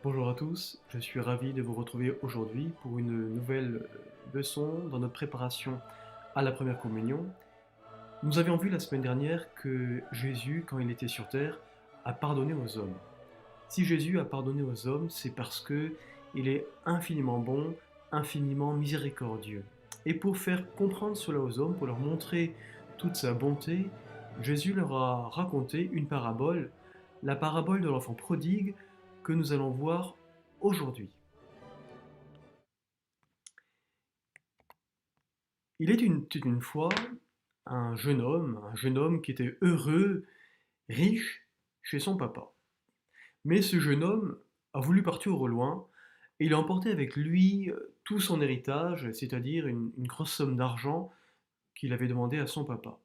Bonjour à tous, je suis ravi de vous retrouver aujourd'hui pour une nouvelle leçon dans notre préparation à la première communion. Nous avions vu la semaine dernière que Jésus, quand il était sur terre, a pardonné aux hommes. Si Jésus a pardonné aux hommes, c'est parce que il est infiniment bon, infiniment miséricordieux. Et pour faire comprendre cela aux hommes, pour leur montrer toute sa bonté, Jésus leur a raconté une parabole, la parabole de l'enfant prodigue que nous allons voir aujourd'hui. Il était une fois un jeune homme qui était heureux, riche, chez son papa. Mais ce jeune homme a voulu partir au loin et il a emporté avec lui tout son héritage, c'est-à-dire une grosse somme d'argent qu'il avait demandé à son papa.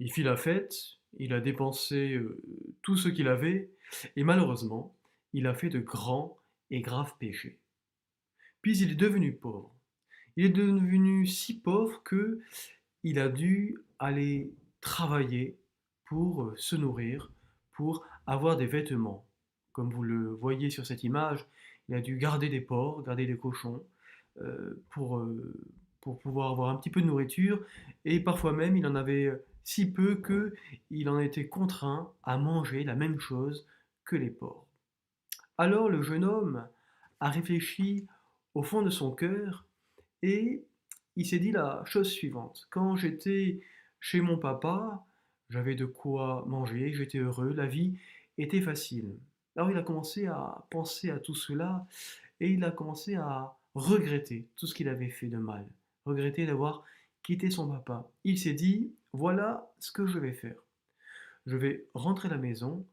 Il fit la fête, il a dépensé tout ce qu'il avait et malheureusement, il a fait de grands et graves péchés. Puis il est devenu pauvre. Il est devenu si pauvre que il a dû aller travailler pour se nourrir, pour avoir des vêtements. Comme vous le voyez sur cette image, il a dû garder des porcs, garder des cochons, pour, pour pouvoir avoir un petit peu de nourriture, et parfois même il en avait si peu qu'il en était contraint à manger la même chose que les porcs. Alors le jeune homme a réfléchi au fond de son cœur et il s'est dit la chose suivante. Quand j'étais chez mon papa, j'avais de quoi manger, j'étais heureux, la vie était facile. Alors il a commencé à penser à tout cela et il a commencé à regretter tout ce qu'il avait fait de mal, regretter d'avoir quitté son papa. Il s'est dit, voilà ce que je vais faire. Je vais rentrer à la maison,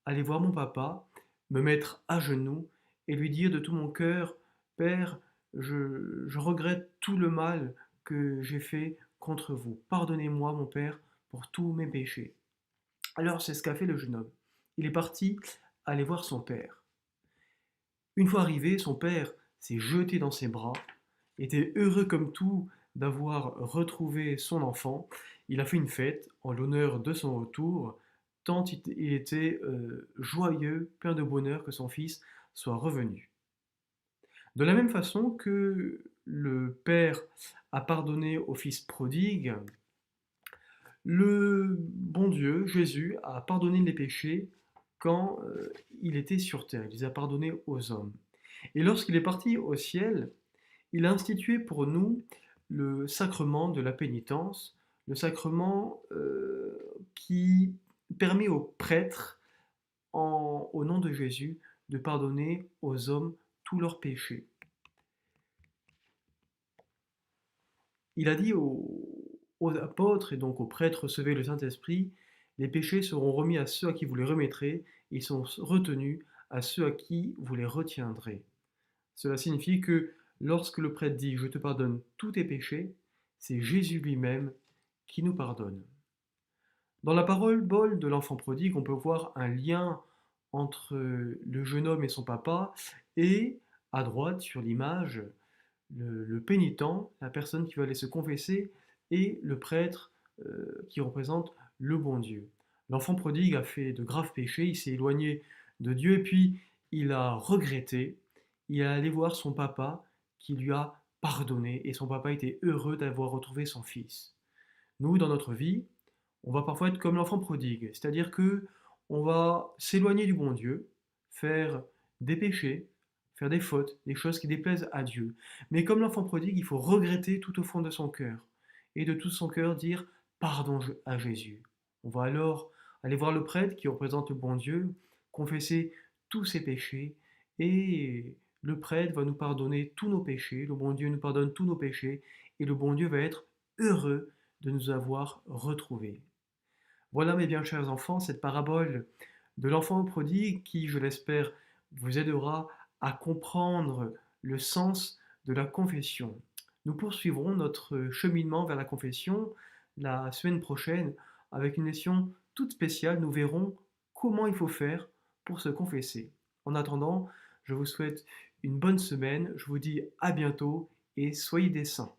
aller voir mon papa, me mettre à genoux et lui dire de tout mon cœur, Père, je regrette tout le mal que j'ai fait contre vous. Pardonnez-moi, mon Père, pour tous mes péchés. Alors c'est ce qu'a fait le jeune homme. Il est parti aller voir son père. Une fois arrivé, son père s'est jeté dans ses bras, était heureux comme tout d'avoir retrouvé son enfant. Il a fait une fête en l'honneur de son retour, tant il était joyeux, plein de bonheur que son fils soit revenu. De la même façon que le père a pardonné au fils prodigue, le bon Dieu, Jésus, a pardonné les péchés quand il était sur terre. Il les a pardonnés aux hommes. Et lorsqu'il est parti au ciel, il a institué pour nous le sacrement de la pénitence, le sacrement qui permet aux prêtres, au nom de Jésus, de pardonner aux hommes tous leurs péchés. Il a dit aux apôtres et donc aux prêtres, recevez le Saint-Esprit, les péchés seront remis à ceux à qui vous les remettrez, et ils sont retenus à ceux à qui vous les retiendrez. Cela signifie que lorsque le prêtre dit je te pardonne tous tes péchés, c'est Jésus lui-même qui nous pardonne. Dans la parole de l'enfant prodigue, on peut voir un lien entre le jeune homme et son papa, et à droite sur l'image, le pénitent, la personne qui va aller se confesser, et le prêtre qui représente le bon Dieu. L'enfant prodigue a fait de graves péchés, il s'est éloigné de Dieu, et puis il a regretté, il est allé voir son papa qui lui a pardonné, et son papa était heureux d'avoir retrouvé son fils. Nous, dans notre vie, on va parfois être comme l'enfant prodigue, c'est-à-dire que on va s'éloigner du bon Dieu, faire des péchés, faire des fautes, des choses qui déplaisent à Dieu. Mais comme l'enfant prodigue, il faut regretter tout au fond de son cœur et de tout son cœur dire pardon à Jésus. On va alors aller voir le prêtre qui représente le bon Dieu, confesser tous ses péchés et le prêtre va nous pardonner tous nos péchés, le bon Dieu nous pardonne tous nos péchés et le bon Dieu va être heureux de nous avoir retrouvés. Voilà mes bien chers enfants, cette parabole de l'enfant prodigue qui, je l'espère, vous aidera à comprendre le sens de la confession. Nous poursuivrons notre cheminement vers la confession la semaine prochaine avec une leçon toute spéciale. Nous verrons comment il faut faire pour se confesser. En attendant, je vous souhaite une bonne semaine, je vous dis à bientôt et soyez des saints.